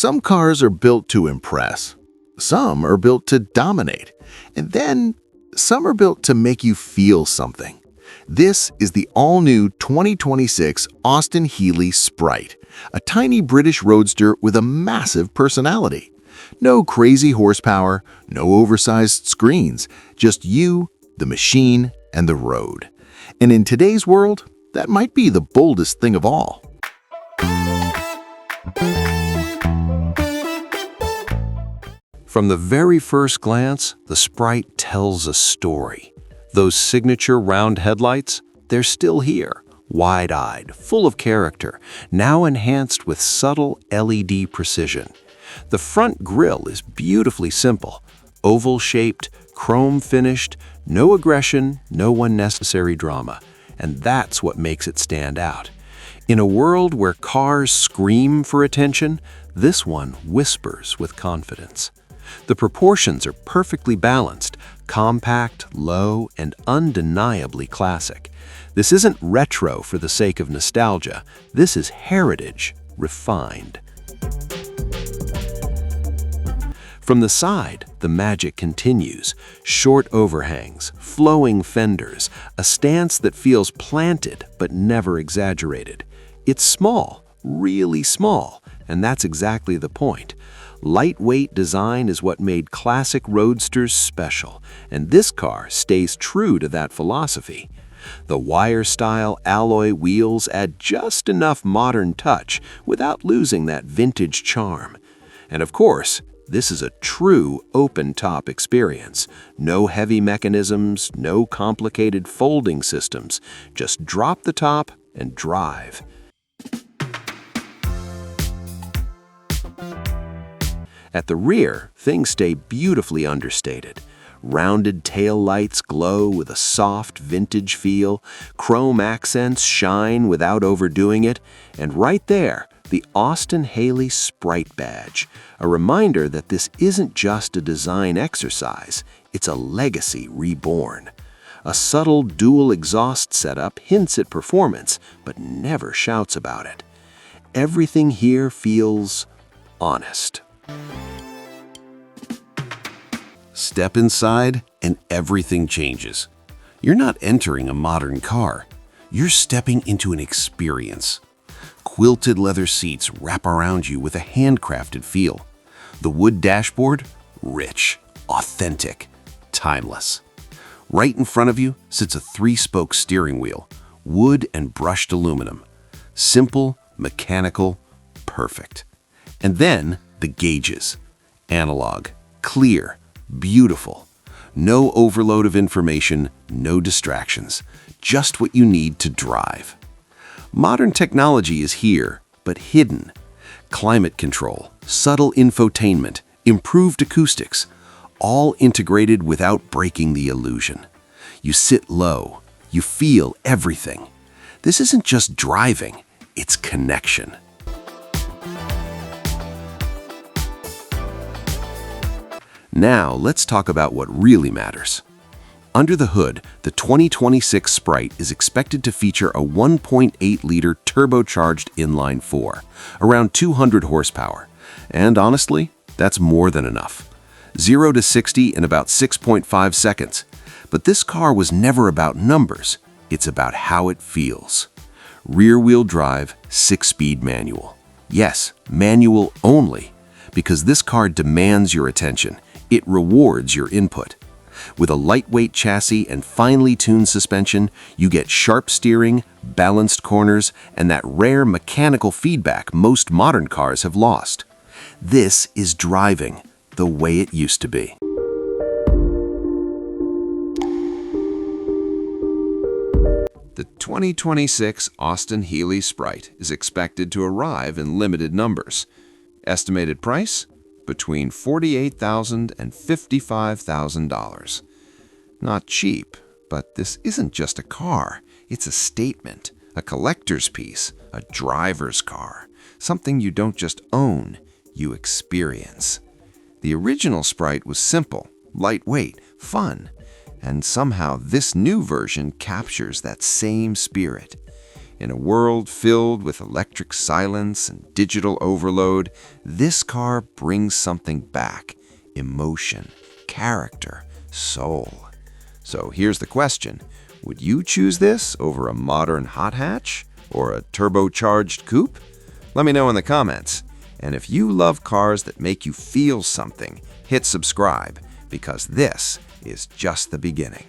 Some cars are built to impress, some are built to dominate, and then some are built to make you feel something. This is the all-new 2026 Austin-Healey Sprite, a tiny British roadster with a massive personality. No crazy horsepower, no oversized screens, just you, the machine, and the road. And in today's world, that might be the boldest thing of all. From the very first glance, the Sprite tells a story. Those signature round headlights, they're still here, wide-eyed, full of character, now enhanced with subtle LED precision. The front grille is beautifully simple, oval-shaped, chrome-finished, no aggression, no unnecessary drama, and that's what makes it stand out. In a world where cars scream for attention, this one whispers with confidence. The proportions are perfectly balanced, compact, low, and undeniably classic. This isn't retro for the sake of nostalgia. This is heritage, refined. From the side, the magic continues. Short overhangs, flowing fenders, a stance that feels planted but never exaggerated. It's small, really small, and that's exactly the point. Lightweight design is what made classic roadsters special, and this car stays true to that philosophy. The wire-style alloy wheels add just enough modern touch without losing that vintage charm. And of course, this is a true open-top experience. No heavy mechanisms, no complicated folding systems. Just drop the top and drive. At the rear, things stay beautifully understated. Rounded tail lights glow with a soft vintage feel, chrome accents shine without overdoing it, and right there, the Austin-Healey Sprite badge, a reminder that this isn't just a design exercise, it's a legacy reborn. A subtle dual exhaust setup hints at performance, but never shouts about it. Everything here feels honest. Step inside and everything changes. You're not entering a modern car. You're stepping into an experience. Quilted leather seats wrap around you with a handcrafted feel. The wood dashboard, rich, authentic, timeless. Right in front of you sits a 3-spoke steering wheel, wood and brushed aluminum. Simple, mechanical, perfect. And then the gauges. Analog, clear, beautiful. No overload of information, no distractions. Just what you need to drive. Modern technology is here, but hidden. Climate control, subtle infotainment, improved acoustics, all integrated without breaking the illusion. You sit low, you feel everything. This isn't just driving, it's connection. Now, let's talk about what really matters. Under the hood, the 2026 Sprite is expected to feature a 1.8-liter turbocharged inline-4, around 200 horsepower. And honestly, that's more than enough. 0 to 60 in about 6.5 seconds. But this car was never about numbers. It's about how it feels. Rear-wheel drive, 6-speed manual. Yes, manual only, because this car demands your attention. It rewards your input. With a lightweight chassis and finely tuned suspension, you get sharp steering, balanced corners, and that rare mechanical feedback most modern cars have lost. This is driving the way it used to be. The 2026 Austin-Healey Sprite is expected to arrive in limited numbers. Estimated price? Between $48,000 and $55,000. Not cheap, but this isn't just a car. It's a statement, a collector's piece, a driver's car, something you don't just own, you experience. The original Sprite was simple, lightweight, fun, and somehow this new version captures that same spirit. In a world filled with electric silence and digital overload, this car brings something back: emotion, character, soul. So here's the question. Would you choose this over a modern hot hatch or a turbocharged coupe? Let me know in the comments. And if you love cars that make you feel something, hit subscribe, because this is just the beginning.